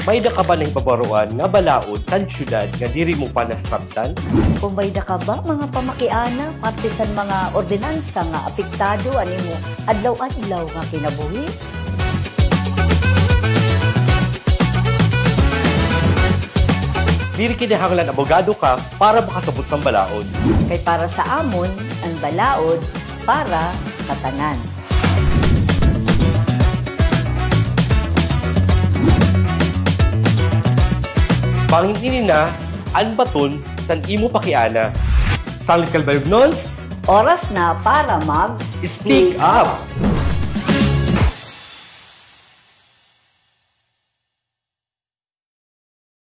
May da ka ba ng pabaruan nga balaod sa syudad nga diri mo pa nasabtan? Kung may da ka ba mga pamakiana, partisan mga ordinansa nga apektado animo adlaw-adlaw nga kinabuhi? Diri kinahanglan abogado ka para makasabot ng balaod. Kay para sa amon, ang balaod para sa tanan. Pangingini na, an baton, san imo pakiana. Sanglit kalbayog nons? Oras na para Speak up!